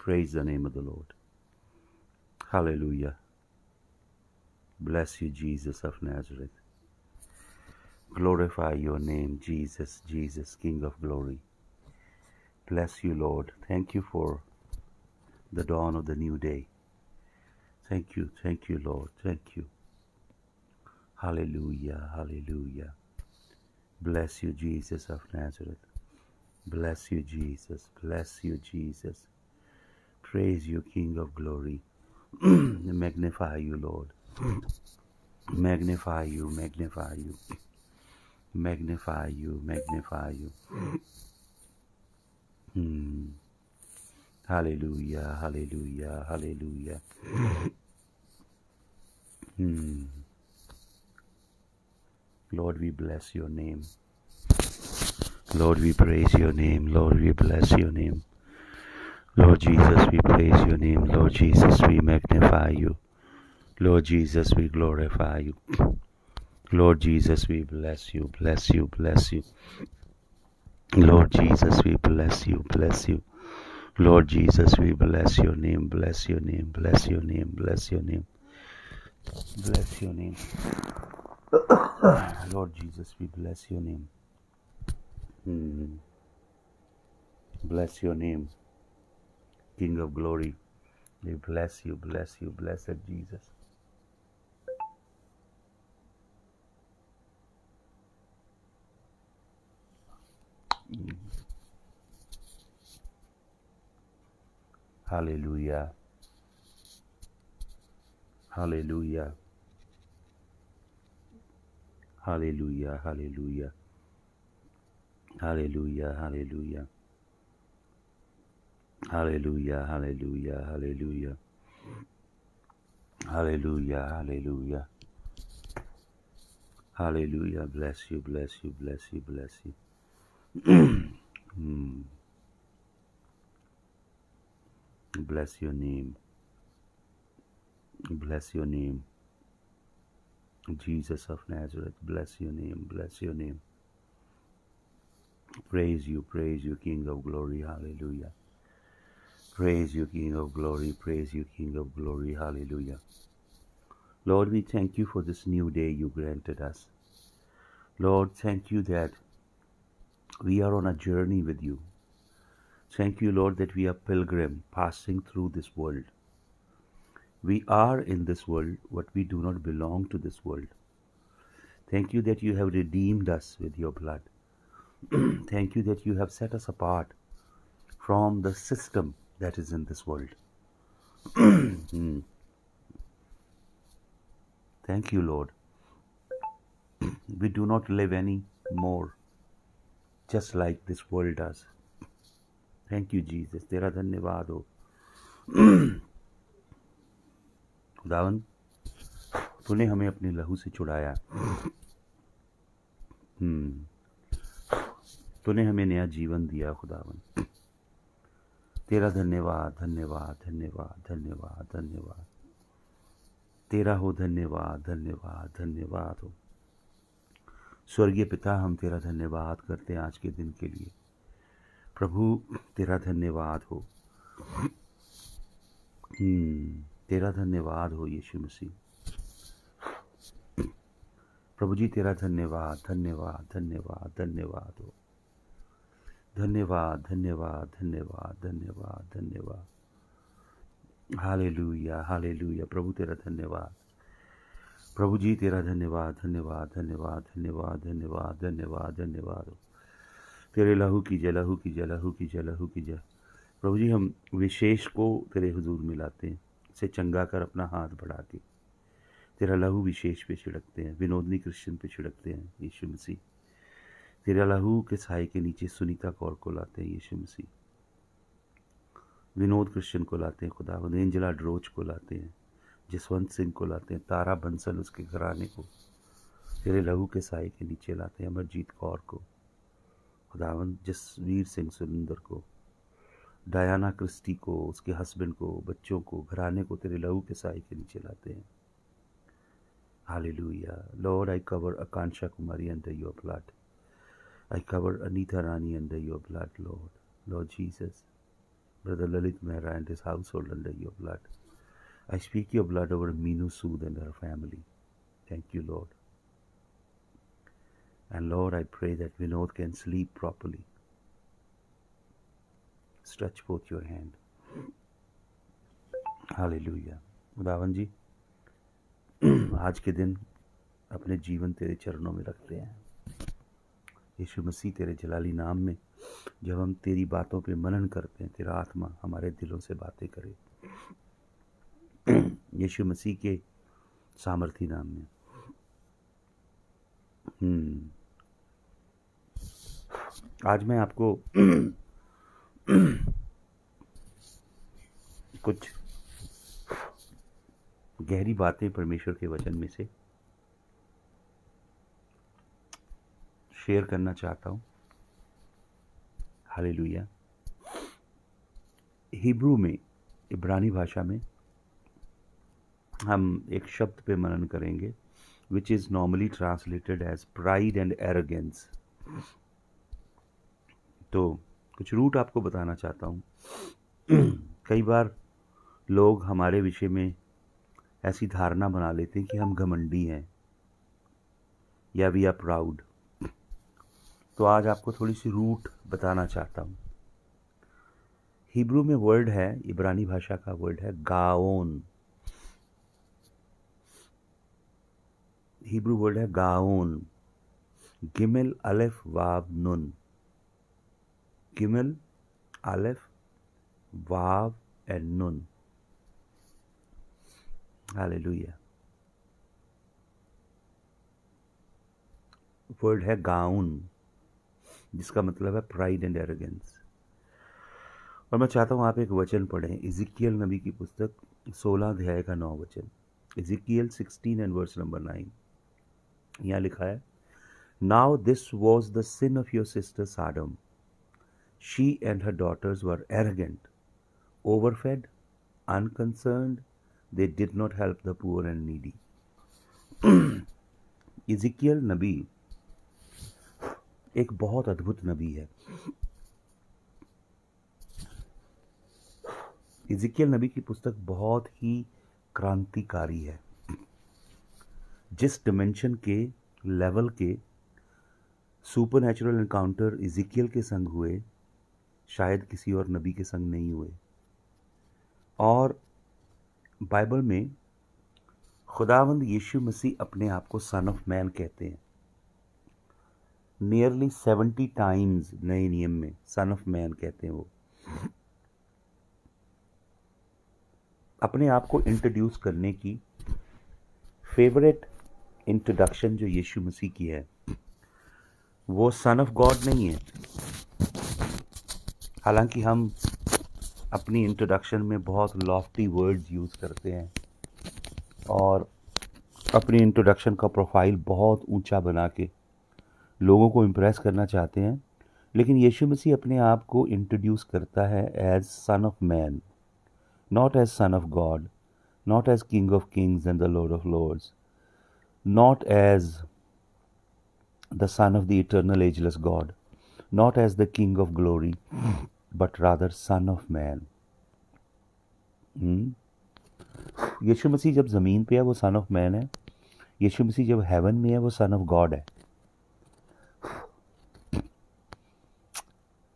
Praise the name of the Lord. Hallelujah. Bless you, Jesus of Nazareth. Glorify your name, Jesus, Jesus, King of glory. Bless you, Lord. Thank you for the dawn of the new day. Thank you, Lord. Thank you. Hallelujah, hallelujah. Bless you, Jesus of Nazareth. Bless you, Jesus. Bless you, Jesus. Praise you, King of glory. Magnify you, Lord. Magnify you, magnify you. Magnify you, magnify you. Hallelujah, hallelujah, hallelujah. Lord, we bless your name. Lord, we praise your name. Lord, we bless your name. Lord Jesus, we praise your name. Lord Jesus, we magnify you. Lord Jesus, we glorify you. Lord Jesus, we bless you, bless you, bless you. Lord Jesus, we bless you, bless you. Lord Jesus, we bless your name, bless your name, bless your name, bless your name, bless your name. Lord Jesus, we bless your name. Bless your name, King of glory. We bless you, blessed Jesus. Hallelujah, hallelujah, hallelujah, hallelujah, hallelujah, hallelujah, hallelujah, hallelujah, hallelujah, hallelujah, hallelujah, hallelujah. Bless you, bless you, bless you, bless you. Bless your name, bless your name. Jesus of Nazareth, bless your name, bless your name. Praise you, King of glory, hallelujah. Praise you, King of glory, praise you, King of glory, hallelujah. Lord, we thank you for this new day you granted us. Lord, thank you that we are on a journey with you. Thank you, Lord, that we are pilgrim passing through this world. We are in this world, but we do not belong to this world. Thank you that you have redeemed us with your blood. Thank you that you have set us apart from the system that is in this world. Thank you, Lord. We do not live any more just like this world does. Thank you, Jesus. तेरा धन्यवाद हो खुदावन, तूने हमें अपने लहू से छुड़ाया। तूने हमें नया जीवन दिया खुदावन। तेरा धन्यवाद, धन्यवाद, धन्यवाद, धन्यवाद, धन्यवाद। तेरा हो धन्यवाद, धन्यवाद, धन्यवाद हो। स्वर्गीय पिता, हम तेरा धन्यवाद करते हैं आज के दिन के लिए। प्रभु, तेरा धन्यवाद हो। तेरा धन्यवाद हो यीशु मसीह। प्रभु जी, तेरा धन्यवाद, धन्यवाद, धन्यवाद, धन्यवाद हो। धन्यवाद, धन्यवाद, धन्यवाद, धन्यवाद, धन्यवाद। Hallelujah, hallelujah. प्रभु तेरा धन्यवाद। प्रभु जी, तेरा धन्यवाद, धन्यवाद, धन्यवाद, धन्यवाद, धन्यवाद, धन्यवाद, धन्यवाद हो। तेरे लहू की जय, लहू की जय, लहू की जय, लहू की जय। प्रभु जी, हम विशेष को तेरे हुजूर में लाते हैं, इसे चंगा कर अपना हाथ बढ़ा के। तेरा लहू विशेष पे छिड़कते हैं, विनोदनी क्रिश्चियन पे छिड़कते हैं यीशु मसीह। तेरा लहू के साए के नीचे सुनीता कौर को लाते हैं यीशु मसीह। विनोद क्रिश्चियन को लाते हैं खुदा, एंजला ड्रोज को लाते हैं, जसवंत सिंह को लाते हैं, तारा बंसल उसके घराने को तेरे लहू के साए के नीचे लाते हैं। अमरजीत कौर को खुदावन, जसवीर सिंह सुरिंदर को, डायना क्रिस्टी को, उसके हस्बैंड को, बच्चों को, घराने को तेरे लहू के साए के नीचे लाते हैं। Hallelujah. Lord, I cover Akansha Kumari under your blood. I cover Anita Rani under your blood, Lord. Lord Jesus. Brother Lalit Mehra and his household under your blood. I speak your blood over Meenu Sood and her family. Thank you, Lord. And Lord, I pray that Vinod can sleep properly. Stretch forth your hand. Hallelujah. खुदावन जी, आज के दिन अपने जीवन तेरे चरणों में रखते हैं। यीशु मसीह, तेरे जलाली नाम में जब हम तेरी बातों पे मनन करते हैं, तेरा आत्मा हमारे दिलों से बातें करे। यीशु मसीह के सामर्थी नाम में। आज मैं आपको कुछ गहरी बातें परमेश्वर के वचन में से शेयर करना चाहता हूँ। हालेलुया। हिब्रू में, इब्रानी भाषा में हम एक शब्द पे मनन करेंगे which is normally translated as pride and arrogance। तो कुछ रूट आपको बताना चाहता हूँ। कई बार लोग हमारे विषय में ऐसी धारणा बना लेते हैं कि हम घमंडी हैं या वी आर प्राउड। तो आज आपको थोड़ी सी रूट बताना चाहता हूँ। हिब्रू में वर्ड है, इब्रानी भाषा का वर्ड है गाओन। हिब्रू वर्ड है गाओन, गिमिल अलेफ वाव नुन। गिमिल अलेफ वाव एंड नुन। हालेलुया। वर्ड है गाउन, जिसका मतलब है प्राइड एंड एरोगेंस। और मैं चाहता हूं आप एक वचन पढ़ें, इज़िकियल नबी की पुस्तक 16 अध्याय का 9 वचन। Ezekiel 16 and verse number 9। यहाँ लिखा है, now this was the sin of your sister Sodom. She and her daughters were arrogant, overfed, unconcerned, they did not help the poor and needy। Ezekiel नबी एक बहुत अद्भुत नबी है। इज़िकियल नबी की पुस्तक बहुत ही क्रांतिकारी है। जिस डिमेंशन के, लेवल के सुपरनैचुरल एनकाउंटर इज़िकियल के संग हुए, शायद किसी और नबी के संग नहीं हुए। और बाइबल में खुदावंद यीशु मसीह अपने आप को सन ऑफ मैन कहते हैं। नियरली 70 टाइम्स नए नियम में सन ऑफ मैन कहते हैं। वो अपने आप को इंट्रोड्यूस करने की फेवरेट इंट्रोडक्शन जो यीशु मसीह की है, वो सन ऑफ गॉड नहीं है। हालांकि हम अपनी इंट्रोडक्शन में बहुत लॉफ्टी वर्ड्स यूज़ करते हैं और अपनी इंट्रोडक्शन का प्रोफाइल बहुत ऊंचा बना के लोगों को इम्प्रेस करना चाहते हैं, लेकिन यीशु मसीह अपने आप को इंट्रोड्यूस करता है as son of man, not as son of God, not as king of kings and the lord of lords, not as the son of the eternal ageless God, not as the king of glory, but rather son of man. Yeshu Masih जब ज़मीन पे है वो सन of man है। यीशु मसीह जब haven में है वो सन ऑफ गॉड है।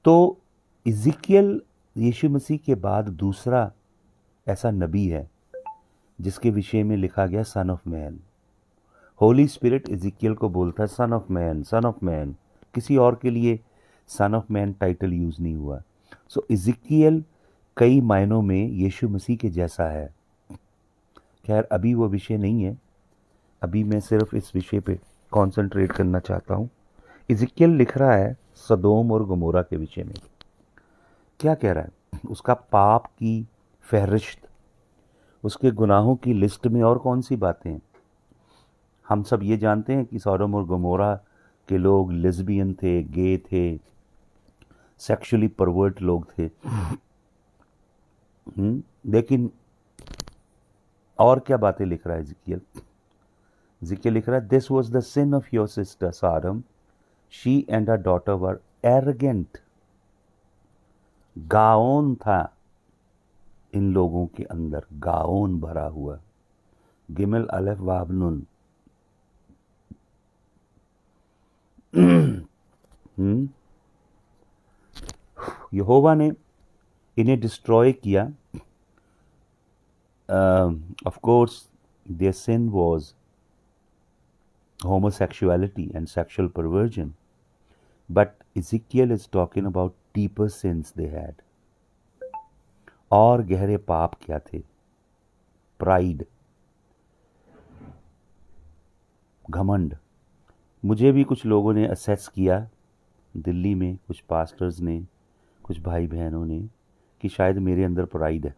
तो इज़िकियल यीशु मसीह के बाद दूसरा ऐसा नबी है जिसके विषय में लिखा गया son of man. Holy spirit Ezekiel को बोलता है son of man, son of man. किसी और के लिए son of man title use नहीं हुआ। सो इज़िकियल कई मायनों में यीशु मसीह के जैसा है। खैर अभी वो विषय नहीं है, अभी मैं सिर्फ इस विषय पे कंसंट्रेट करना चाहता हूँ। इज़िकियल लिख रहा है सदोम और गमोरा के विषय में। क्या कह रहा है? उसका पाप की फहरिस्त, उसके गुनाहों की लिस्ट में और कौन सी बातें हैं। हम सब ये जानते हैं कि सदोम और गमोरा के लोग लेस्बियन थे, गे थे, सेक्सुअली परवर्ट लोग थे। लेकिन और क्या बातें लिख रहा है इज़िकियल? इज़िकियल लिख रहा है, this was the sin of your sister Sodom, she and her daughter were arrogant. गाओन था इन लोगों के अंदर गाओन भरा हुआ, गिमल अलफ वाव नून। यहोवा ने इन्हें डिस्ट्रॉय किया। Of course there sin was homosexuality and sexual perversion, but Ezekiel is talking about deeper sins they had. और गहरे पाप क्या थे? प्राइड, घमंड। मुझे भी कुछ लोगों ने असेस किया दिल्ली में, कुछ पास्टर्स ने, कुछ भाई बहनों ने, कि शायद मेरे अंदर प्राइड है।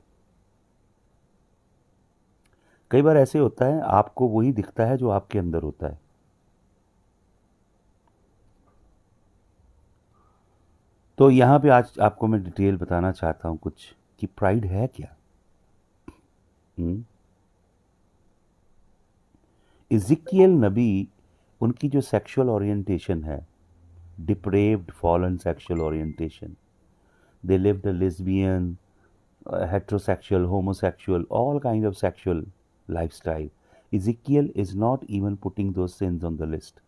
कई बार ऐसे होता है, आपको वही दिखता है जो आपके अंदर होता है। तो यहाँ पे आज आपको मैं डिटेल बताना चाहता हूँ कुछ कि प्राइड है क्या। इज़िकियल नबी, उनकी जो सेक्सुअल ओरिएंटेशन है, deprived fallen sexual orientation, they lived a lesbian, heterosexual, homosexual, all kind of sexual lifestyle. Ezekiel is not even putting those sins on the list.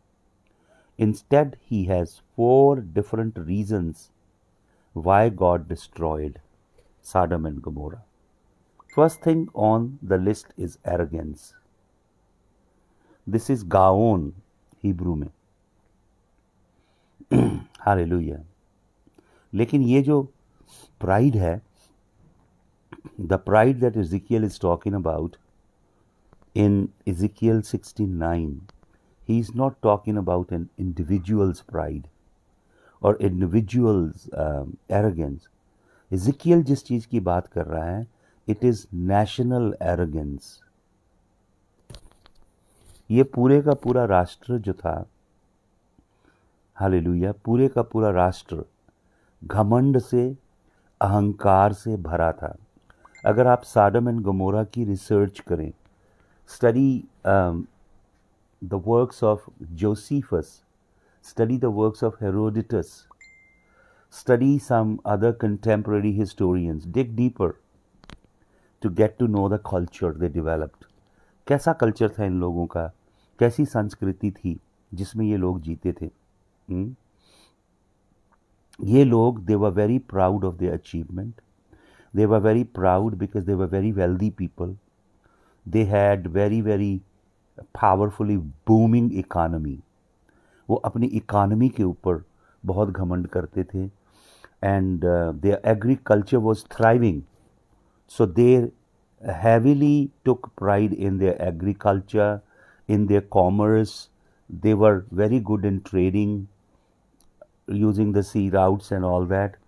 Instead, he has 4 different reasons why God destroyed Sodom and Gomorrah. First thing on the list is arrogance. This is gaon Hebrew में। Hallelujah. लेकिन ये जो pride है, the pride that Ezekiel is talking about in Ezekiel 69, he is not talking about an individual's pride or individual's arrogance. Ezekiel जिस चीज़ की बात कर रहा है, it is national arrogance. ये पूरे का पूरा राष्ट्र जो था, हालेलुया, पूरे का पूरा राष्ट्र घमंड से, अहंकार से भरा था। अगर आप साडम एंड गमोरा की रिसर्च करें, study the works of Josephus, study the works of Herodotus, study some other contemporary historians, dig deeper to get to know the culture they developed. कैसा कल्चर था इन लोगों का, कैसी संस्कृति थी जिसमें ये लोग जीते थे। ये लोग, they were very proud of their achievement. They were very proud because they were very wealthy people. They had very, very powerfully booming economy. वो अपनी इकानमी के ऊपर बहुत घमंड करते थे. And their agriculture was thriving. So they heavily took pride in their agriculture, in their commerce. They were very good in trading, using the sea routes and all that.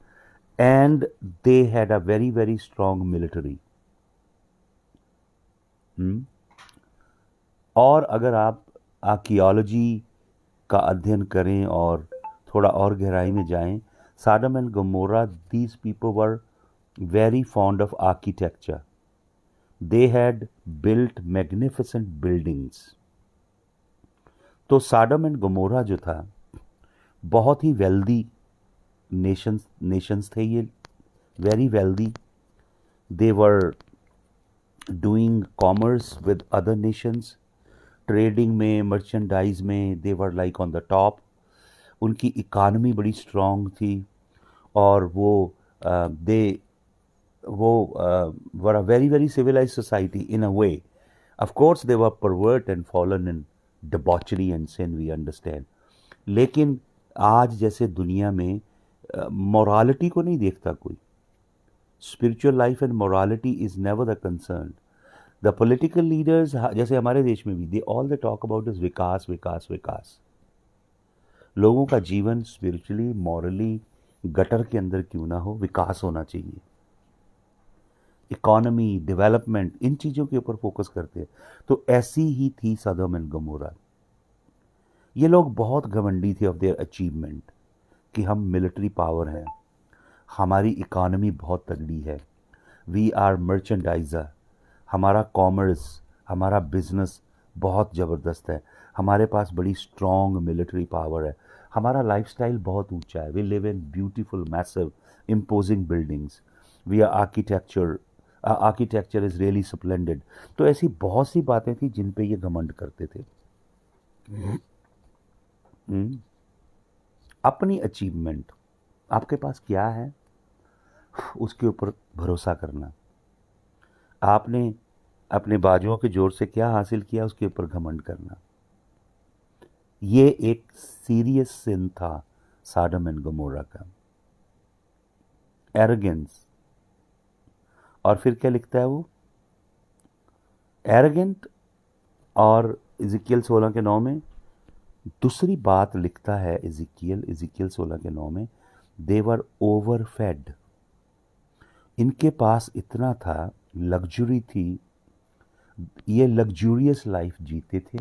And they had a very, very strong military. और अगर आप archaeology का अध्ययन करें और थोड़ा और गहराई में जाएं, Sodom and Gomorrah, these people were very fond of architecture. They had built magnificent buildings. तो साडम एंड गमोरा जो था, बहुत ही वेल्दी नेशंस थे ये, very wealthy. They were doing commerce with other nations, trading में, मर्चेंडाइज में, they were like on the top. उनकी economy बड़ी स्ट्रॉन्ग थी और वो were a very very civilised society in a way. Of course they were pervert and fallen in debauchery and sin, we understand. लेकिन आज जैसे दुनिया में मोरालिटी को नहीं देखता कोई. Spiritual life and morality is never the concern. The political leaders, जैसे हमारे देश में भी, they all they talk about is vikas vikas vikas. लोगों का जीवन स्पिरिचुअली, मॉरली गटर के अंदर क्यों ना हो, विकास होना चाहिए. इकोनॉमी, डेवलपमेंट, इन चीज़ों के ऊपर फोकस करते हैं. तो ऐसी ही थी सदोम एंड गमोरा. ये लोग बहुत घमंडी थे ऑफ देयर अचीवमेंट, कि हम मिलिट्री पावर हैं, हमारी इकानमी बहुत तगड़ी है, वी आर मर्चेंडाइजर, हमारा कॉमर्स, हमारा बिजनेस बहुत ज़बरदस्त है, हमारे पास बड़ी स्ट्रॉन्ग मिलिट्री पावर है, हमारा लाइफस्टाइल बहुत ऊंचा है, we live in beautiful massive imposing buildings, we are architecture is really splendid. तो ऐसी बहुत सी बातें थी जिन पे ये घमंड करते थे। हम्म, अपनी अचीवमेंट, आपके पास क्या है उसके ऊपर भरोसा करना। आपने अपने बाजुओं के जोर से क्या हासिल किया उसके ऊपर घमंड करना। ये एक सीरियस सिन था साडम एंड गमोरा का, एरोगेंस। और फिर क्या लिखता है वो, एरोगेंट। और इजिकियल 16 के 9 में दूसरी बात लिखता है, इजिकियल 16 के 9 में, देवर ओवरफेड। इनके पास इतना था, लग्जरी थी, ये लग्जूरियस लाइफ जीते थे,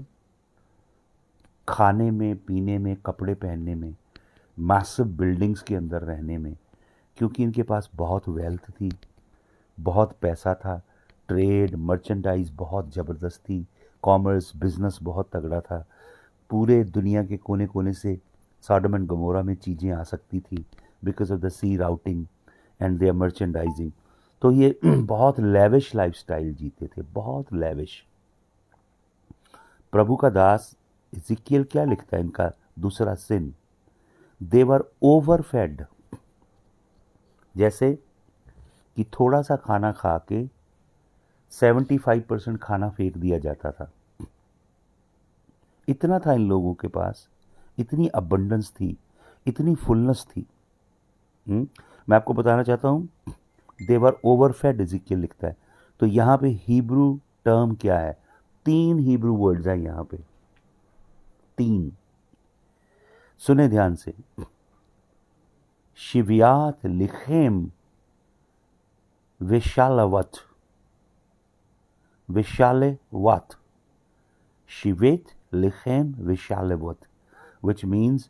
खाने में, पीने में, कपड़े पहनने में, मैसिव बिल्डिंग्स के अंदर रहने में, क्योंकि इनके पास बहुत वेल्थ थी, बहुत पैसा था, ट्रेड मर्चेंडाइज बहुत ज़बरदस्त थी, कॉमर्स बिजनेस बहुत तगड़ा था, पूरे दुनिया के कोने कोने से सॉडम एंड गमोरा में चीज़ें आ सकती थी because of the sea routing and their merchandising. तो ये बहुत लेविश लाइफस्टाइल जीते थे, बहुत लेविश। प्रभु का दास इज़िकियल क्या लिखता है, इनका दूसरा सिन, देवर ओवरफेड। जैसे कि थोड़ा सा खाना खा के 75% खाना फेंक दिया जाता था। इतना था इन लोगों के पास, इतनी अबंडेंस थी, इतनी फुलनेस थी। मैं आपको बताना चाहता हूँ, देवर ओवरफेड इज़िकियल लिखता है। तो यहाँ पे हिब्रू टर्म क्या है, 3 हिब्रू वर्ड्स हैं यहाँ पे, 3। सुने ध्यान से, शिवियात लिखेम विशालवत, विशालवत, Shivet लिखेम विशालवत, which means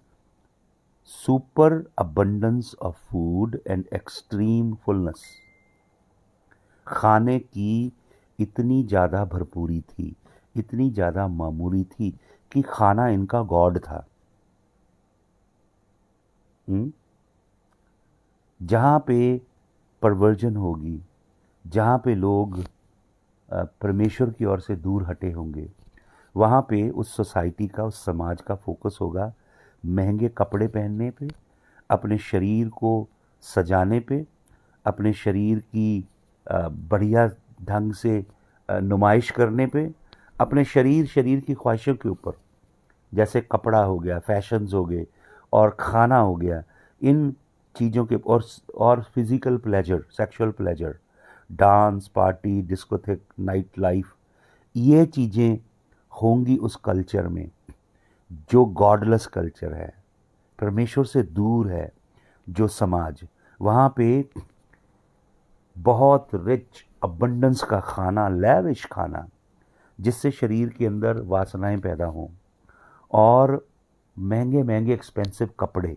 super abundance of food and extreme fullness। खाने की इतनी ज़्यादा भरपूरी थी, इतनी ज़्यादा मामूली थी कि खाना इनका गॉड था। जहाँ पे परवर्जन होगी, जहाँ पे लोग परमेश्वर की ओर से दूर हटे होंगे, वहाँ पे उस सोसाइटी का, उस समाज का फोकस होगा महंगे कपड़े पहनने पे, अपने शरीर को सजाने पे, अपने शरीर की बढ़िया ढंग से नुमाइश करने पे, अपने शरीर की ख्वाहिशों के ऊपर, जैसे कपड़ा हो गया, फैशंस हो गए और खाना हो गया, इन चीज़ों के और physical pleasure, sexual pleasure, dance, party, discotheque, night life, ये चीज़ें होंगी उस कल्चर में जो गॉडलेस कल्चर है, परमेश्वर से दूर है जो समाज। वहाँ पे बहुत रिच अबंडेंस का खाना, लैविश खाना, जिससे शरीर के अंदर वासनाएं पैदा हों, और महंगे महंगे एक्सपेंसिव कपड़े,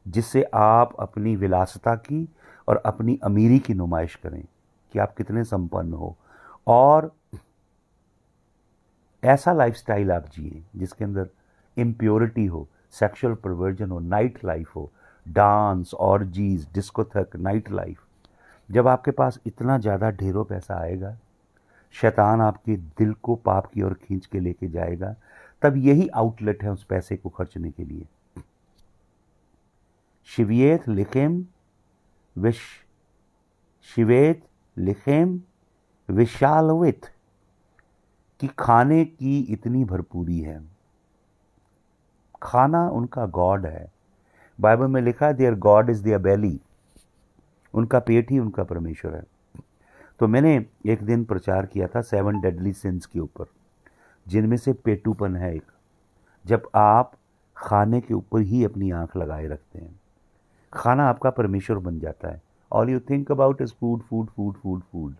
जिससे आप अपनी विलासिता की और अपनी अमीरी की नुमाइश करें कि आप कितने संपन्न हो। और ऐसा लाइफस्टाइल आप जिए जिसके अंदर इम्प्योरिटी हो, सेक्सुअल परवर्जन हो, नाइट लाइफ हो, डांस, ऑर्जीज, डिस्कोथेक, नाइट लाइफ। जब आपके पास इतना ज़्यादा ढेरों पैसा आएगा, शैतान आपके दिल को पाप की ओर खींच के लेके जाएगा। तब यही आउटलेट है उस पैसे को खर्चने के लिए। शिवियत लिखेम विश शिवेत लिखेम विशालवित, कि खाने की इतनी भरपूरी है। खाना उनका गॉड है। बाइबल में लिखा है देयर गॉड इज देयर बेली, उनका पेट ही उनका परमेश्वर है। तो मैंने एक दिन प्रचार किया था 7 डेडली सिंस के ऊपर, जिनमें से पेटूपन है एक। जब आप खाने के ऊपर ही अपनी आंख लगाए रखते हैं, खाना आपका परमेश्वर बन जाता है। All you think about is food, food, food, food, food.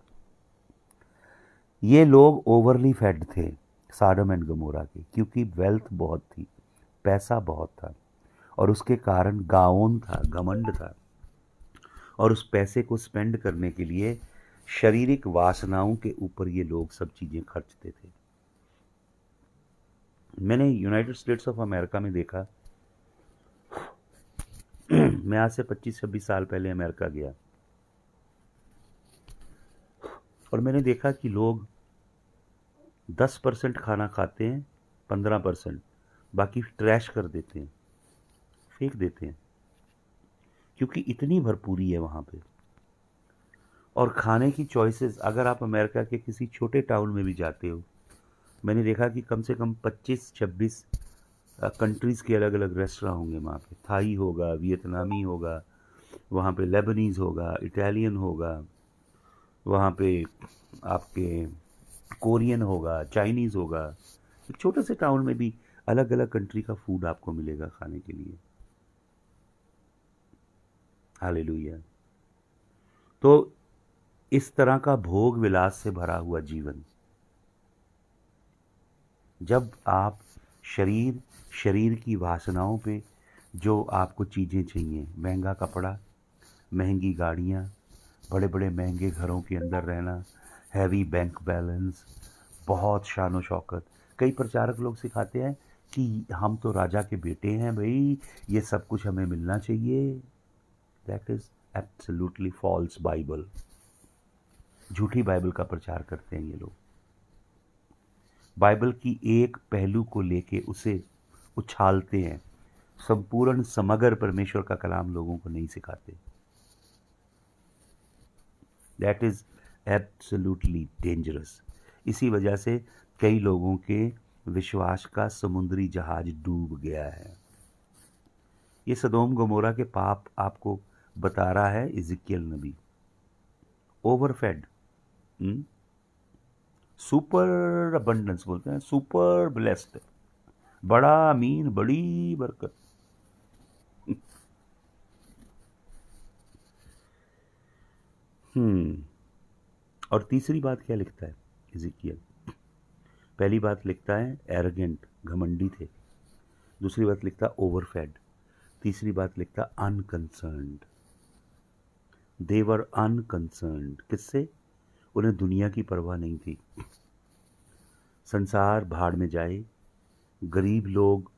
ये लोग ओवरली फेड थे साडम एंड गमोरा के, क्योंकि वेल्थ बहुत थी, पैसा बहुत था, और उसके कारण गाउन था, घमंड था, और उस पैसे को स्पेंड करने के लिए शारीरिक वासनाओं के ऊपर ये लोग सब चीज़ें खर्चते थे। मैंने यूनाइटेड स्टेट्स ऑफ अमेरिका में देखा, मैं आज से 25-26 साल पहले अमेरिका गया। और मैंने देखा कि लोग 10% खाना खाते हैं, 15% बाकी ट्रैश कर देते हैं, फेंक देते हैं, क्योंकि इतनी भरपूरी है वहाँ पे। और खाने की चॉइसेस, अगर आप अमेरिका के किसी छोटे टाउन में भी जाते हो, मैंने देखा कि कम से कम 25-26 कंट्रीज़ के अलग अलग रेस्टोरेंट होंगे वहाँ पे। थाई होगा, वियतनामी होगा, वहाँ पे लेबनीज़ होगा, इटालियन होगा, वहाँ पे आपके कोरियन होगा, चाइनीज़ होगा। एक छोटे से टाउन में भी अलग अलग कंट्री का फूड आपको मिलेगा खाने के लिए। हालेलुया। तो इस तरह का भोग विलास से भरा हुआ जीवन, जब आप शरीर की वासनाओं पे जो आपको चीज़ें चाहिए, महंगा कपड़ा, महंगी गाड़ियाँ, बड़े बड़े महंगे घरों के अंदर रहना, हैवी बैंक बैलेंस, बहुत शान शौकत। कई प्रचारक लोग सिखाते हैं कि हम तो राजा के बेटे हैं भाई, ये सब कुछ हमें मिलना चाहिए। That is absolutely false Bible. झूठी बाइबल का प्रचार करते हैं ये लोग। बाइबल की एक पहलू को लेके उसे उछालते हैं, संपूर्ण समग्र परमेश्वर का कलाम लोगों को नहीं सिखाते। That is absolutely dangerous. इसी वजह से कई लोगों के विश्वास का समुद्री जहाज डूब गया है। ये सदोम गमोरा के पाप आपको बता रहा है इज़िकियल नबी। ओवरफेड, सुपर अबंडेंस बोलते हैं, सुपर ब्लेस्ड, बड़ा अमीन, बड़ी बरकत। और तीसरी बात क्या लिखता है इज़िकियल? पहली बात लिखता है एरोगेंट, घमंडी थे। दूसरी बात लिखता ओवरफेड। तीसरी बात लिखता अनकंसर्न्ड। दे वर अनकंसर्न्ड। किससे? उन्हें दुनिया की परवाह नहीं थी। संसार भाड़ में जाए, गरीब लोग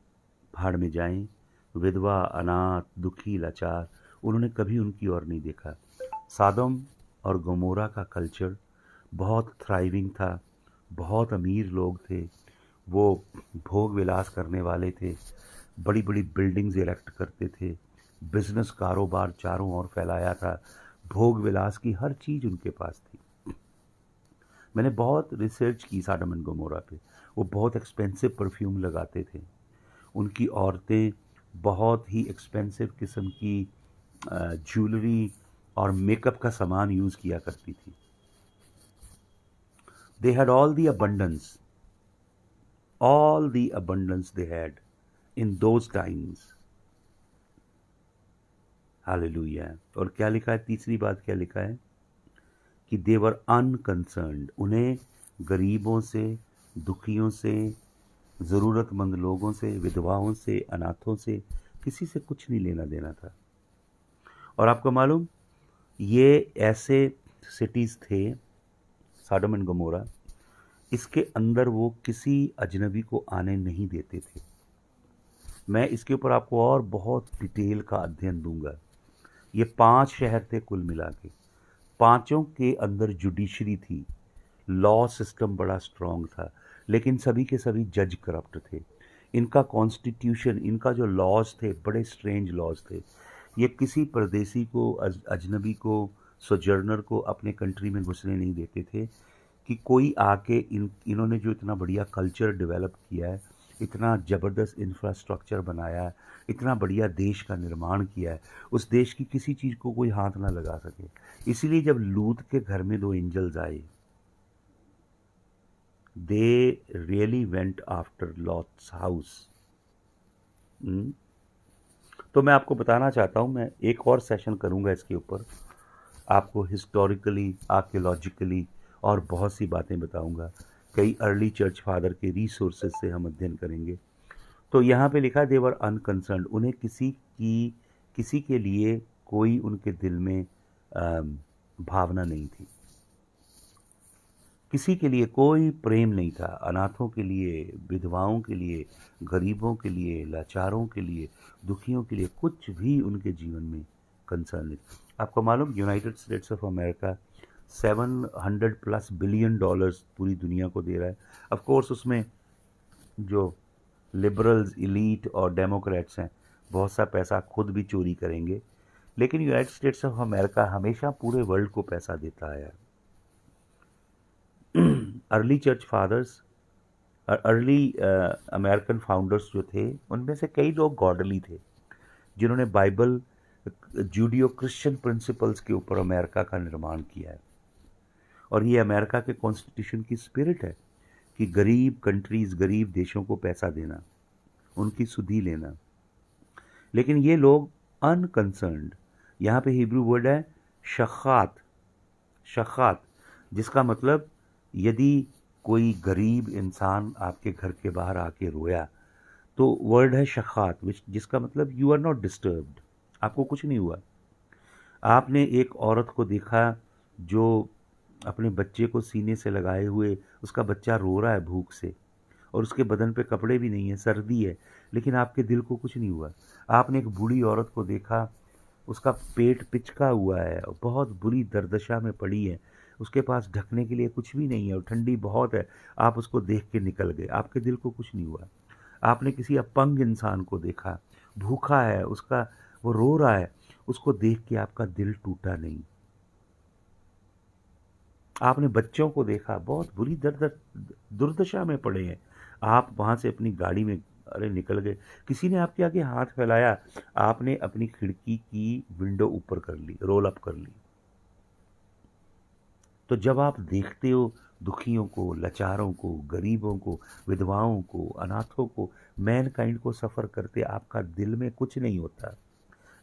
भाड़ में जाएं, विधवा, अनाथ, दुखी, लाचार, उन्होंने कभी उनकी ओर नहीं देखा। सादम और गमोरा का कल्चर बहुत थ्राइविंग था, बहुत अमीर लोग थे, वो भोग विलास करने वाले थे, बड़ी बड़ी बिल्डिंग्स इरेक्ट करते थे, बिजनेस कारोबार चारों ओर फैलाया था, भोग विलास की हर चीज़ उनके पास थी। मैंने बहुत रिसर्च की साडम एंड गमोरा पे। वो बहुत एक्सपेंसिव परफ्यूम लगाते थे, उनकी औरतें बहुत ही एक्सपेंसिव किस्म की ज्वेलरी और मेकअप का सामान यूज़ किया करती थी। They had all the abundance they had in those times. Hallelujah. और क्या लिखा है? तीसरी बात क्या लिखा है कि दे वर अनकंसर्न्ड। उन्हें गरीबों से, दुखियों से, ज़रूरतमंद लोगों से, विधवाओं से, अनाथों से, किसी से कुछ नहीं लेना देना था। और आपको मालूम, ये ऐसे सिटीज़ थे साडम एंड गमोरा, इसके अंदर वो किसी अजनबी को आने नहीं देते थे। मैं इसके ऊपर आपको और बहुत डिटेल का अध्ययन दूंगा। ये 5 शहर थे कुल मिला के। पांचों के अंदर जुडिशरी थी, लॉ सिस्टम बड़ा स्ट्रांग था, लेकिन सभी के सभी जज करप्ट थे। इनका कॉन्स्टिट्यूशन, इनका जो लॉज थे, बड़े स्ट्रेंज लॉज थे। ये किसी परदेसी को, अजनबी को, सोजर्नर को अपने कंट्री में घुसने नहीं देते थे कि कोई आके इन्होंने जो इतना बढ़िया कल्चर डेवलप किया है, इतना ज़बरदस्त इंफ्रास्ट्रक्चर बनाया है, इतना बढ़िया देश का निर्माण किया है, उस देश की किसी चीज़ को कोई हाथ ना लगा सके। इसीलिए जब लूत के घर में 2 एंजल्स आए, they really went after lots house. तो मैं आपको बताना चाहता हूँ, मैं एक और सेशन करूँगा इसके ऊपर, आपको हिस्टोरिकली, आर्कियोलॉजिकली और बहुत सी बातें बताऊँगा। कई अर्ली चर्च फादर के रिसोर्सेज से हम अध्ययन करेंगे। तो यहाँ पे लिखा, दे वर अनकंसर्न्ड। उन्हें किसी के लिए कोई उनके दिल में भावना नहीं थी, किसी के लिए कोई प्रेम नहीं था। अनाथों के लिए, विधवाओं के लिए, गरीबों के लिए, लाचारों के लिए, दुखियों के लिए कुछ भी उनके जीवन में कंसर्न नहीं। आपको मालूम, United states of America $700+ billion पूरी दुनिया को दे रहा है। ऑफ कोर्स उसमें जो लिबरल्स, इलीट और डेमोक्रेट्स हैं, बहुत सा पैसा खुद भी चोरी करेंगे, लेकिन यूनाइटेड स्टेट्स ऑफ अमेरिका हमेशा पूरे वर्ल्ड को पैसा देता है। Early church fathers, early American founders जो थे, उनमें से कई लोग गॉडली थे, जिन्होंने बाइबल, जूडियो क्रिश्चियन प्रिंसिपल्स के ऊपर अमेरिका का निर्माण किया है। और ये अमेरिका के कॉन्स्टिट्यूशन की स्पिरिट है कि गरीब कंट्रीज, गरीब देशों को पैसा देना, उनकी सुधि लेना। लेकिन ये लोग अनकंसर्न्ड, यहाँ पे हिब्रू वर्ड है शखात, शखात, जिसका मतलब यदि कोई गरीब इंसान आपके घर के बाहर आके रोया तो वर्ड है शखात, जिसका मतलब यू आर नॉट डिस्टर्ब्ड, आपको कुछ नहीं हुआ। आपने एक औरत को देखा जो अपने बच्चे को सीने से लगाए हुए, उसका बच्चा रो रहा है भूख से और उसके बदन पे कपड़े भी नहीं है, सर्दी है, लेकिन आपके दिल को कुछ नहीं हुआ। आपने एक बूढ़ी औरत को देखा, उसका पेट पिचका हुआ है और बहुत बुरी दर्दशा में पड़ी है, उसके पास ढकने के लिए कुछ भी नहीं है और ठंडी बहुत है, आप उसको देख के निकल गए, आपके दिल को कुछ नहीं हुआ। आपने किसी अपंग इंसान को देखा, भूखा है, उसका वो रो रहा है, उसको देख के आपका दिल टूटा नहीं। आपने बच्चों को देखा, बहुत बुरी दुर्दशा में पड़े हैं, आप वहां से अपनी गाड़ी में अरे निकल गए। किसी ने आपके आगे हाथ फैलाया, आपने अपनी खिड़की की विंडो ऊपर कर ली, रोल अप कर ली। तो जब आप देखते हो दुखियों को, लाचारों को, गरीबों को, विधवाओं को, अनाथों को, मैनकाइंड को सफ़र करते, आपका दिल में कुछ नहीं होता,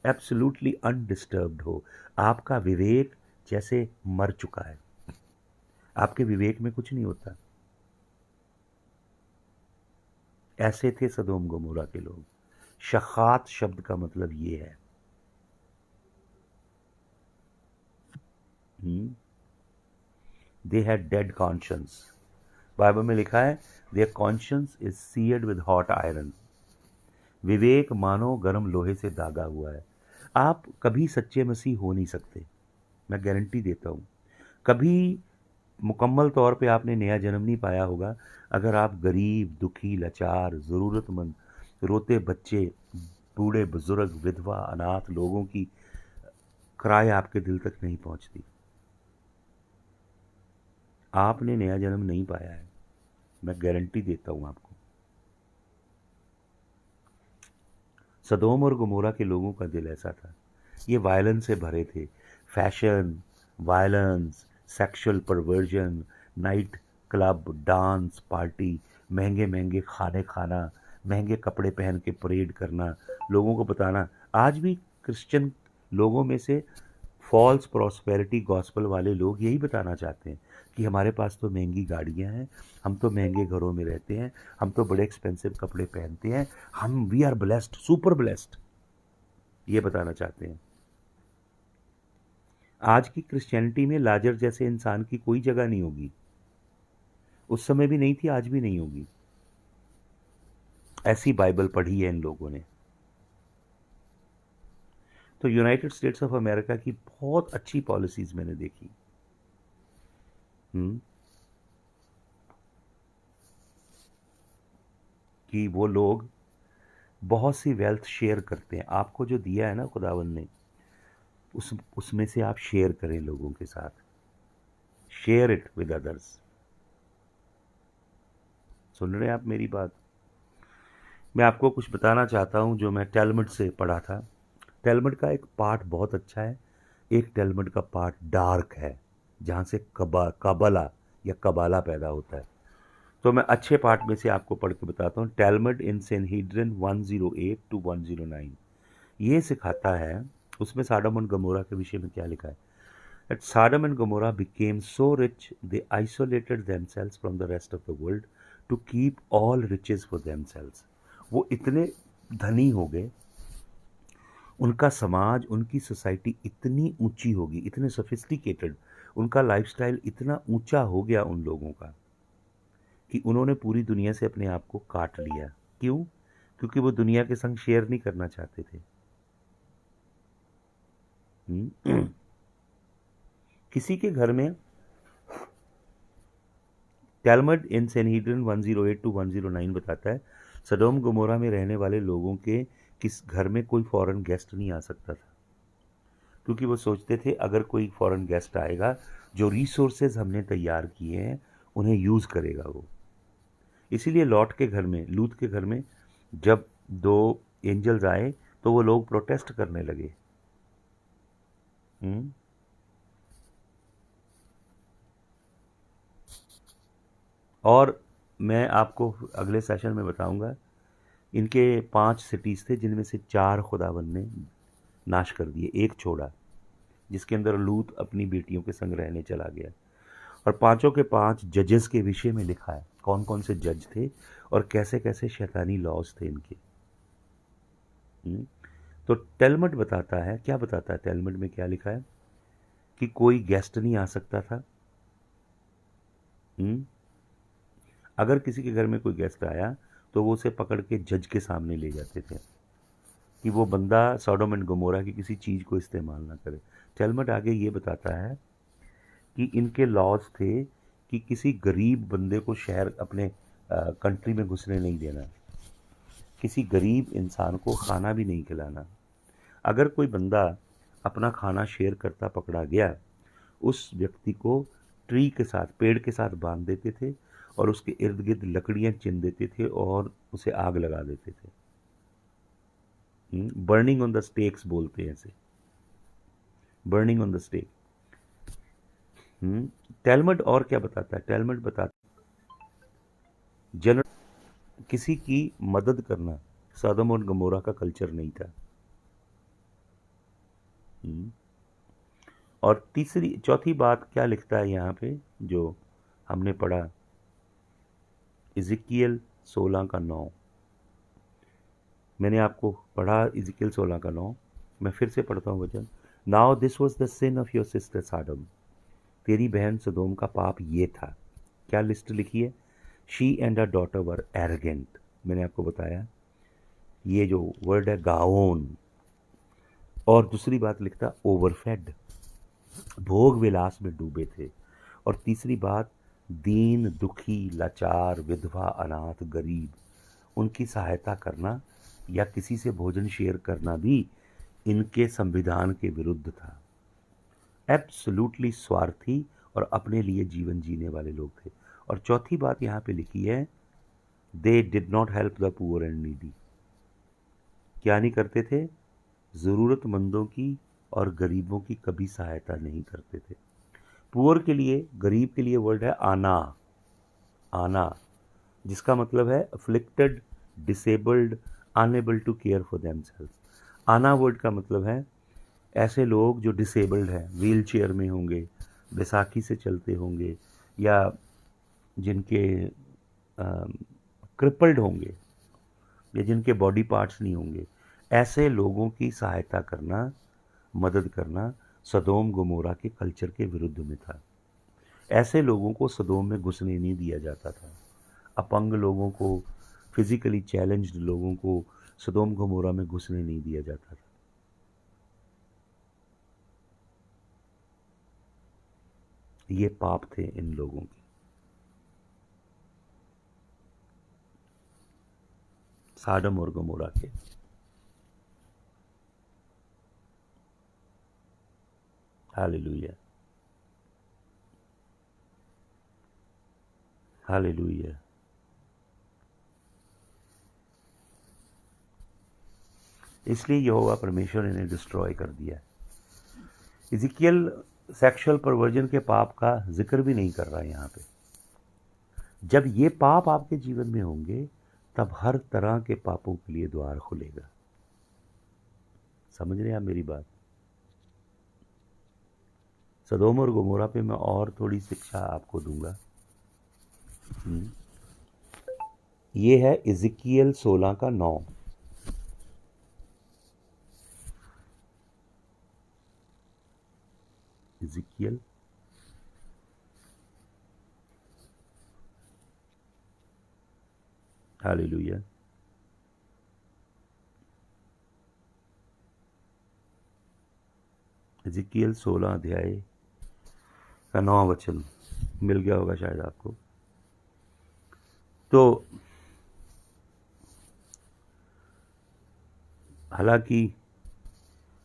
एब्सोल्युटली अनडिस्टर्ब्ड हो। आपका विवेक जैसे मर चुका है, आपके विवेक में कुछ नहीं होता। ऐसे थे सदोम गमोरा के लोग। शखात शब्द का मतलब ये है। They had dead conscience. Bible में लिखा है their conscience is seared with hot iron. विवेक मानो गर्म लोहे से दागा हुआ है। आप कभी सच्चे मसीह हो नहीं सकते, मैं गारंटी देता हूँ। कभी मुकम्मल तौर पे आपने नया जन्म नहीं पाया होगा अगर आप गरीब, दुखी, लाचार, ज़रूरतमंद, रोते बच्चे, बूढ़े बुजुर्ग, विधवा, अनाथ लोगों की क्राय आपके दिल तक नहीं पहुंचती। आपने नया जन्म नहीं पाया है, मैं गारंटी देता हूं आपको। सदोम और गमोरा के लोगों का दिल ऐसा था। ये वायलेंस से भरे थे। Fashion, violence, sexual perversion, night club, dance, party, महंगे महंगे खाने खाना, महंगे कपड़े पहन के परेड करना, लोगों को बताना। आज भी क्रिश्चियन लोगों में से फॉल्स प्रॉस्पेरिटी गॉस्पल वाले लोग यही बताना चाहते हैं कि हमारे पास तो महंगी गाड़ियां हैं, हम तो महंगे घरों में रहते हैं, हम तो बड़े एक्सपेंसिव कपड़े पहनते हैं, हम we are blessed, super blessed, ये बताना चाहते हैं। आज की क्रिश्चियनिटी में लाजर जैसे इंसान की कोई जगह नहीं होगी। उस समय भी नहीं थी, आज भी नहीं होगी। ऐसी बाइबल पढ़ी है इन लोगों ने। तो यूनाइटेड स्टेट्स ऑफ अमेरिका की बहुत अच्छी पॉलिसीज मैंने देखी। कि वो लोग बहुत सी वेल्थ शेयर करते हैं। आपको जो दिया है ना खुदावन ने, उसमें से आप शेयर करें लोगों के साथ, शेयर इट विद अदर्स। सुन रहे हैं आप मेरी बात? मैं आपको कुछ बताना चाहता हूं जो मैं टैलमुड से पढ़ा था। टैलमुड का एक पार्ट बहुत अच्छा है, एक टैलमुड का पार्ट डार्क है, जहां से कबला या कबाला पैदा होता है। तो मैं अच्छे पार्ट में से आपको पढ़ के बताता हूँ। टैलमुड इन सेनहेड्रिन 108 to 109 ये सिखाता है, उसमें साडम और गमोरा के विषय में क्या लिखा है। That Sodom and Gomorrah became so rich they isolated themselves from the rest of the world to keep all riches for themselves. वो इतने धनी हो गए, उनका समाज, उनकी सोसाइटी इतनी ऊंची होगी, इतने सोफिस्टिकेटेड, उनका लाइफस्टाइल इतना ऊंचा हो गया उन लोगों का कि उन्होंने पूरी दुनिया से अपने आप को काट लिया। क्यों? क्योंकि वो दुनिया के संग शेयर नहीं करना चाहते थे। किसी के घर में टैलमड इन सनहेड्रिन 108 to 109 बताता है सदोम गमोरा में रहने वाले लोगों के किस घर में कोई फॉरेन गेस्ट नहीं आ सकता था, क्योंकि वो सोचते थे अगर कोई फॉरेन गेस्ट आएगा जो रिसोर्सेज हमने तैयार किए हैं उन्हें यूज़ करेगा वो। इसीलिए लूत के घर में जब दो एंजल्स आए तो वो लोग प्रोटेस्ट करने लगे। और मैं आपको अगले सेशन में बताऊंगा, इनके 5 सिटीज़ थे जिनमें से 4 खुदावन ने नाश कर दिए, एक छोड़ा जिसके अंदर लूत अपनी बेटियों के संग रहने चला गया। और पांचों के 5 जजेस के विषय में लिखा है कौन कौन से जज थे और कैसे कैसे शैतानी लॉज थे इनके। तो टेलमड बताता है, क्या बताता है टेलमड में क्या लिखा है कि कोई गेस्ट नहीं आ सकता था। अगर किसी के घर में कोई गेस्ट आया तो वो उसे पकड़ के जज के सामने ले जाते थे कि वो बंदा सॉडोम एंड गमोरा की किसी चीज़ को इस्तेमाल ना करे। टेलमड आगे ये बताता है कि इनके लॉज थे कि किसी गरीब बंदे को शहर अपने कंट्री में घुसने नहीं देना, किसी गरीब इंसान को खाना भी नहीं खिलाना। अगर कोई बंदा अपना खाना शेयर करता पकड़ा गया, उस व्यक्ति को ट्री के साथ, पेड़ के साथ बांध देते थे और उसके इर्द गिर्द लकड़ियां चिन देते थे और उसे आग लगा देते थे। बर्निंग ऑन द स्टेक्स बोलते हैं इसे, बर्निंग ऑन द स्टेक। टेलमड और क्या बताता है, टेलमड बताता जनरल किसी की मदद करना सदोम और गमोरा का कल्चर नहीं था। और चौथी बात क्या लिखता है यहाँ पे जो हमने पढ़ा, इज़िकियल 16:9। मैंने आपको पढ़ा इज़िकियल 16:9, मैं फिर से पढ़ता हूँ वचन। Now this was the sin of your sister Sodom, तेरी बहन सदोम का पाप ये था। क्या लिस्ट लिखी है, she and her daughter were arrogant. मैंने आपको बताया ये जो वर्ड है गाओन। और दूसरी बात लिखता ओवरफेड, भोग विलास में डूबे थे। और तीसरी बात, दीन दुखी लाचार विधवा अनाथ गरीब उनकी सहायता करना या किसी से भोजन शेयर करना भी इनके संविधान के विरुद्ध था। एब्सोल्युटली स्वार्थी और अपने लिए जीवन जीने वाले लोग थे। और चौथी बात यहाँ पे लिखी है, they did not help the poor and needy. क्या नहीं करते थे, ज़रूरतमंदों की और गरीबों की कभी सहायता नहीं करते थे। पुअर के लिए, गरीब के लिए वर्ड है आना, आना, जिसका मतलब है afflicted, disabled, unable to care for themselves. आना वर्ड का मतलब है ऐसे लोग जो डिसेबल्ड हैं, व्हील चेयर में होंगे, बैसाखी से चलते होंगे, या जिनके क्रिपल्ड होंगे, या जिनके बॉडी पार्ट्स नहीं होंगे, ऐसे लोगों की सहायता करना, मदद करना सदोम गमोरा के कल्चर के विरुद्ध में था। ऐसे लोगों को सदोम में घुसने नहीं दिया जाता था। अपंग लोगों को, फिजिकली चैलेंज्ड लोगों को सदोम गमोरा में घुसने नहीं दिया जाता था। ये पाप थे इन लोगों के। साडम और गमोरा के। Hallelujah, hallelujah. इसलिए यहोवा परमेश्वर ने डिस्ट्रॉय कर दिया। इज़िकियल सेक्सुअल परवर्जन के पाप का जिक्र भी नहीं कर रहा है यहाँ पे। जब ये पाप आपके जीवन में होंगे तब हर तरह के पापों के लिए द्वार खुलेगा। समझ रहे हैं आप मेरी बात? सदोम और गमोरा पे मैं और थोड़ी शिक्षा आपको दूंगा। ये है इज़िकियल 16:9। इज़िकियल हालेलुया। इज़िकियल 16 अध्याय का 9 वचन मिल गया होगा शायद आपको। तो हालांकि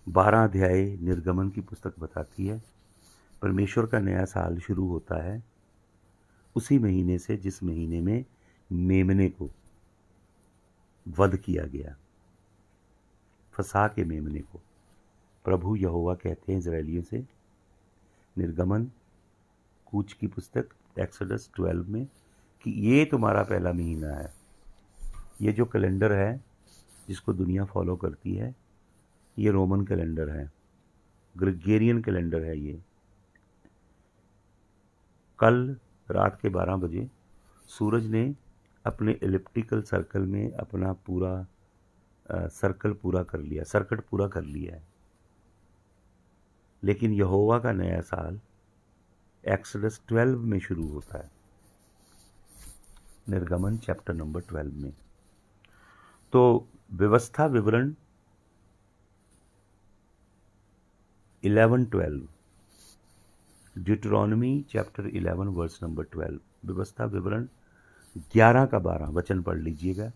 12 अध्याय निर्गमन की पुस्तक बताती है परमेश्वर का नया साल शुरू होता है उसी महीने से जिस महीने में मेमने को वध किया गया, फसा के मेमने को। प्रभु यहोवा कहते हैं इजराइलियों से निर्गमन कूच की पुस्तक एक्सोडस 12 में कि ये तुम्हारा पहला महीना है। ये जो कैलेंडर है जिसको दुनिया फॉलो करती है, ये रोमन कैलेंडर है, ग्रेगोरियन कैलेंडर है। ये कल रात के 12 बजे सूरज ने अपने एलिप्टिकल सर्कल में अपना पूरा सर्कल पूरा कर लिया, सर्किट पूरा कर लिया है। लेकिन यहोवा का नया साल एक्सोडस 12 में शुरू होता है, निर्गमन चैप्टर नंबर 12 में। तो व्यवस्था विवरण 11-12, ड्यूटरॉनमी चैप्टर 11 वर्स नंबर 12, व्यवस्था विवरण 11 का 12 वचन पढ़ लीजिएगा।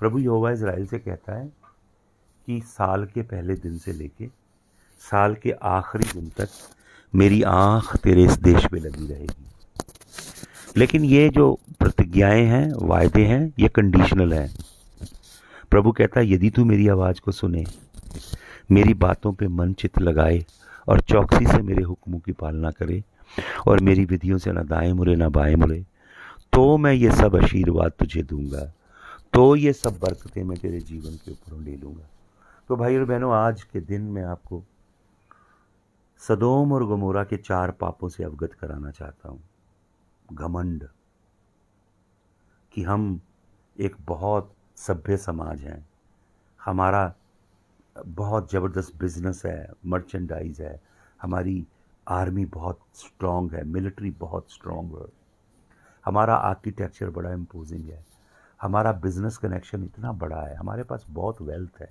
प्रभु यहोवा इज़राइल से कहता है कि साल के पहले दिन से लेके साल के आखिरी दिन तक मेरी आँख तेरे इस देश पे लगी रहेगी। लेकिन ये जो प्रतिज्ञाएं हैं, वायदे हैं, ये कंडीशनल हैं। प्रभु कहता है यदि तू मेरी आवाज़ को सुने, मेरी बातों पे मन चित्त लगाए और चौकसी से मेरे हुक्मों की पालना करे और मेरी विधियों से ना दाएं मुड़े ना बाएं मुड़े, तो मैं ये सब आशीर्वाद तुझे दूंगा, तो ये सब बरकतें मैं तेरे जीवन के ऊपर ले लूँगा। तो भाई और बहनों, आज के दिन मैं आपको सदोम और गमोरा के 4 पापों से अवगत कराना चाहता हूँ। घमंड, कि हम एक बहुत सभ्य समाज हैं, हमारा बहुत ज़बरदस्त बिजनेस है, मर्चेंडाइज है, हमारी आर्मी बहुत स्ट्रांग है, मिलिट्री बहुत स्ट्रांग है, हमारा आर्किटेक्चर बड़ा इम्पोजिंग है, हमारा बिजनेस कनेक्शन इतना बड़ा है, हमारे पास बहुत वेल्थ है,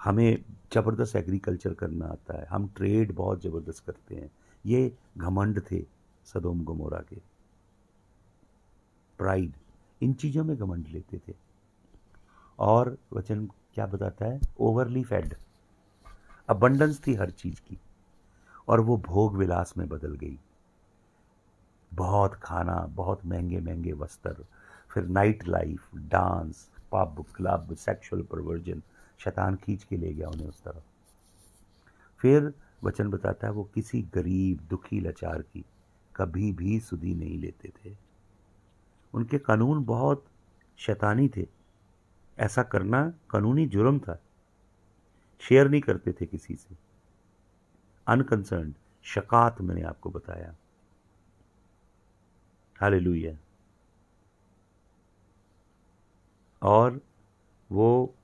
हमें ज़बरदस्त एग्रीकल्चर करना आता है, हम ट्रेड बहुत ज़बरदस्त करते हैं। ये घमंड थे सदोम गमोरा के, प्राइड, इन चीज़ों में घमंड लेते थे। और वचन क्या बताता है? ओवरली फेड, अबंडेंस थी हर चीज़ की, और वो भोग विलास में बदल गई। बहुत खाना, बहुत महंगे महंगे वस्त्र, फिर night life, dance, pub, club, sexual perversion, शैतान खींच के ले गया उन्हें उस तरफ। फिर वचन बताता है वो किसी गरीब, दुखी, लाचार की कभी भी सुधि नहीं लेते थे। उनके कानून बहुत शैतानी थे, ऐसा करना कानूनी जुर्म था। शेयर नहीं करते थे किसी से, अनकंसर्न्ड, शकात मैंने आपको बताया। हालेलुया। और वो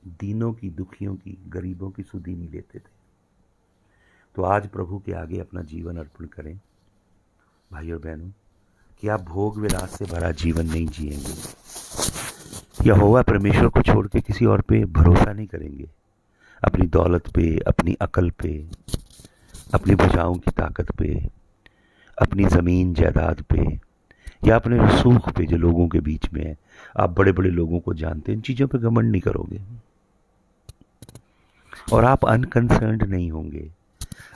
दीनों की, दुखियों की, गरीबों की सुधि नहीं लेते थे। तो आज प्रभु के आगे अपना जीवन अर्पण करें भाई और बहनों, कि आप भोग विलास से भरा जीवन नहीं जिएंगे। यहोवा परमेश्वर को छोड़ के किसी और पे भरोसा नहीं करेंगे, अपनी दौलत पे, अपनी अकल पे, अपनी भुजाओं की ताकत पे, अपनी ज़मीन जायदाद पे, या अपने रसूख पे जो लोगों के बीच में है। आप बड़े बड़े लोगों को जानते हैं, इन चीज़ों पे घमंड नहीं करोगे, और आप अनकंसर्न्ड नहीं होंगे।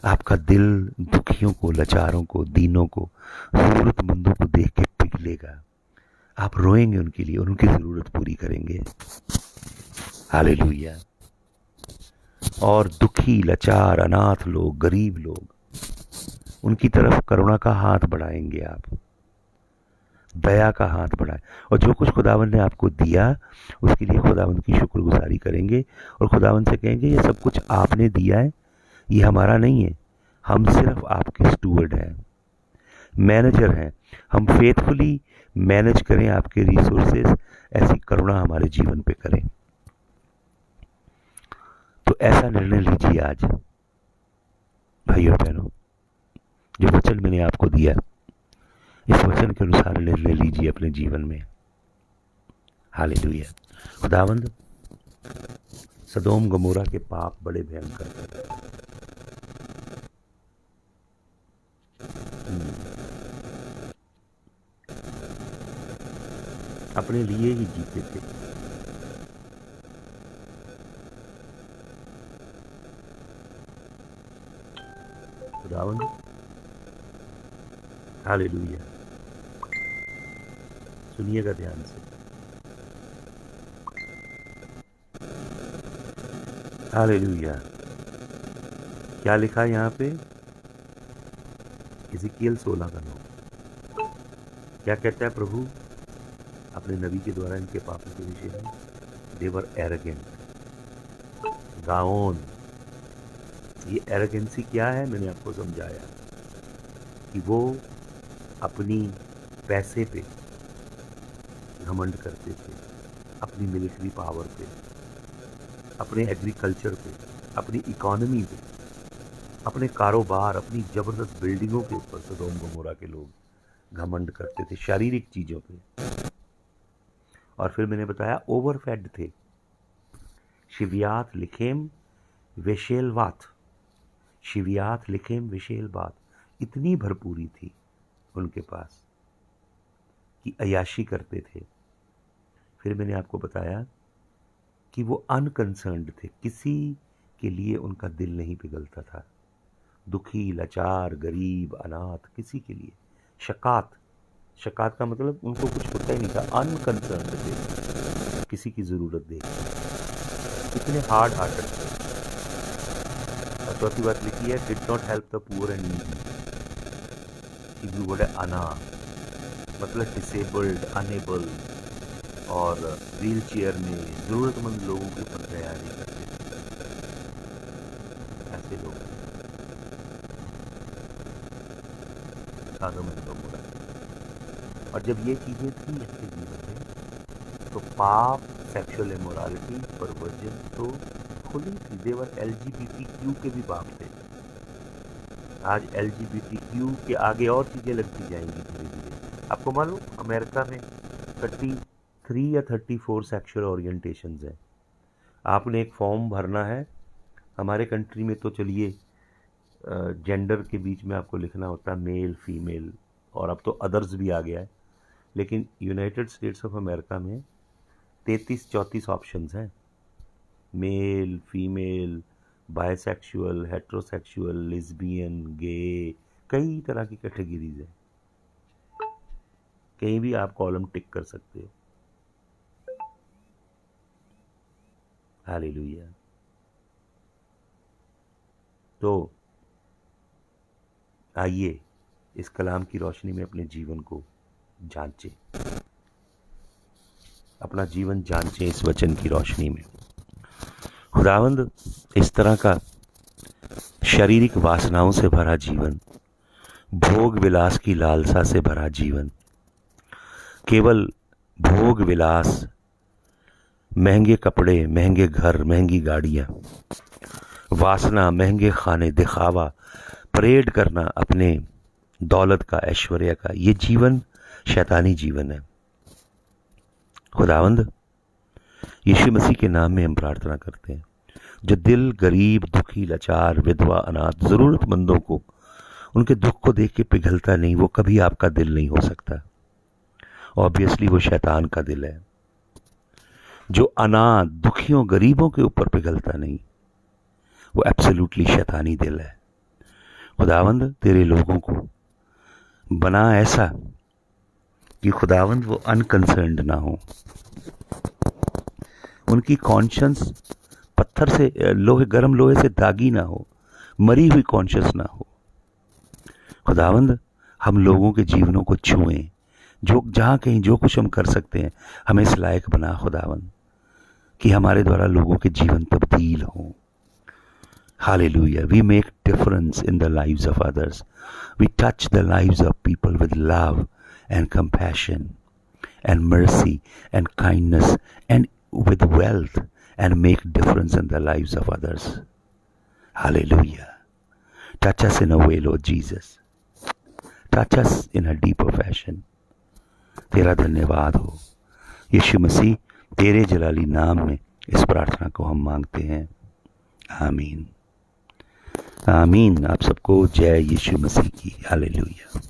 आपका दिल दुखियों को, लाचारों को, दीनों को, ज़रूरतमंदों को देख के पिघलेगा। आप रोएंगे उनके लिए और उनकी ज़रूरत पूरी करेंगे। हालेलुया। और दुखी, लाचार, अनाथ लोग, गरीब लोग, उनकी तरफ करुणा का हाथ बढ़ाएंगे आप, दया का हाथ बढ़ाए। और जो कुछ खुदावंद ने आपको दिया उसके लिए खुदावंद की शुक्रगुजारी करेंगे और खुदावंद से कहेंगे ये सब कुछ आपने दिया है, ये हमारा नहीं है, हम सिर्फ आपके स्टूवर्ड हैं, मैनेजर हैं। हम फेथफुली मैनेज करें आपके रिसोर्सेज, ऐसी करुणा हमारे जीवन पे करें। तो ऐसा निर्णय लीजिए आज भाई और बहनों, जो वचन मैंने आपको दिया इस वचन के अनुसार निर्णय लीजिए अपने जीवन में। हालेलुया। खुदावंद, सदोम गमोरा के पाप बड़े भयंकर अपने लिए ही जीते थे। खुदावंद, हालेलुया। सुनिएगा ध्यान से। हालेलुया। क्या लिखा है यहाँ पे? इज़िकियल 16:9। क्या कहता है प्रभु अपने नबी के द्वारा इनके पापों के विषय में? They were arrogant. गाओन। ये एरोगेंसी क्या है? मैंने आपको समझाया कि वो अपनी पैसे पे घमंड करते थे, अपनी मिलिट्री पावर पे, अपने एग्रीकल्चर पे, अपनी इकोनॉमी पे, अपने कारोबार, अपनी जबरदस्त बिल्डिंगों के ऊपर सदोम गमोरा के लोग घमंड करते थे, शारीरिक चीजों पे। और फिर मैंने बताया ओवरफेड थे। शिवियात लिखेम वेशेलवात, शिवियात लिखेम वेशेलवात, इतनी भरपूरी थी उनके पास कि अयाशी करते थे। फिर मैंने आपको बताया कि वो अनकंसर्न्ड थे, किसी के लिए उनका दिल नहीं पिघलता था। दुखी, लाचार, गरीब, अनाथ, किसी के लिए। शकात, शकात का मतलब उनको कुछ पता ही नहीं था, अनकंसर्न्ड थे किसी की ज़रूरत देख। इतने हार्ड हार्टेड थे। और चौथी बात लिखी है, did not help the poor and needy. Hebrew word है अना, मतलब डिसेबल्ड, अनेबल, और व्हील चेयर में ज़रूरतमंद लोगों के ऊपर दया नहीं करते थे। ऐसे लोग सादों में तो बुरा। और जब ये चीज़ें थी इसके जीवन में, तो पाप, सेक्सुअल इमोरालिटी, परवर्जन तो खुली थी। देवर LGBTQ के भी बाप थे। आज LGBTQ के आगे और चीज़ें लगती जाएंगी धीरे धीरे। आपको मालूम अमेरिका में 33 या 34 सेक्सुअल ओरिएंटेशंस हैं। आपने एक फॉर्म भरना है। हमारे कंट्री में तो चलिए जेंडर के बीच में आपको लिखना होता है मेल, फीमेल, और अब तो अदर्स भी आ गया है। लेकिन यूनाइटेड स्टेट्स ऑफ अमेरिका में 33-34 ऑप्शंस हैं। Male, female, bisexual, heterosexual, lesbian, gay, कई तरह की कैटेगरीज हैं। कहीं भी आप कॉलम टिक कर सकते हो। हालेलुया। तो आइए इस कलाम की रोशनी में अपने जीवन को जांचें, अपना जीवन जांचें इस वचन की रोशनी में। खुदावंद, इस तरह का शारीरिक वासनाओं से भरा जीवन, भोग विलास की लालसा से भरा जीवन, केवल भोग विलास, महंगे कपड़े, महंगे घर, महंगी गाड़ियां, वासना, महंगे खाने, दिखावा, परेड करना अपने दौलत का, ऐश्वर्य का, ये जीवन शैतानी जीवन है। खुदावंद, यीशु मसीह के नाम में हम प्रार्थना करते हैं, जो दिल गरीब, दुखी, लाचार, विधवा, अनाथ, जरूरतमंदों को, उनके दुख को देख के पिघलता नहीं, वो कभी आपका दिल नहीं हो सकता। ऑब्वियसली वो शैतान का दिल है। जो अनाथ, दुखियों, गरीबों के ऊपर पिघलता नहीं, वो एब्सोल्युटली शैतानी दिल है। खुदावंद, तेरे लोगों को बना ऐसा कि खुदावंद वो अनकंसर्न्ड ना हो, उनकी कॉन्शियंस पत्थर से, लोहे, गर्म लोहे से दागी ना हो, मरी हुई कॉन्शियस ना हो। खुदावंद, हम लोगों के जीवनों को छुएं, जो जहाँ कहीं जो कुछ हम कर सकते हैं, हमें इस लायक बना खुदावंद कि हमारे द्वारा लोगों के जीवन तब्दील हों। Hallelujah. We make difference in the lives of others. We touch the lives of people with love and compassion and mercy and kindness and with wealth and make difference in the lives of others. Hallelujah. Touch us in a way, Lord Jesus. Touch us in a deeper fashion. तेरा धन्यवाद हो यीशु मसीह, तेरे जलाली नाम में इस प्रार्थना को हम मांगते हैं। आमीन। आमीन। आप सबको जय यीशु मसीह की। हालेलुया।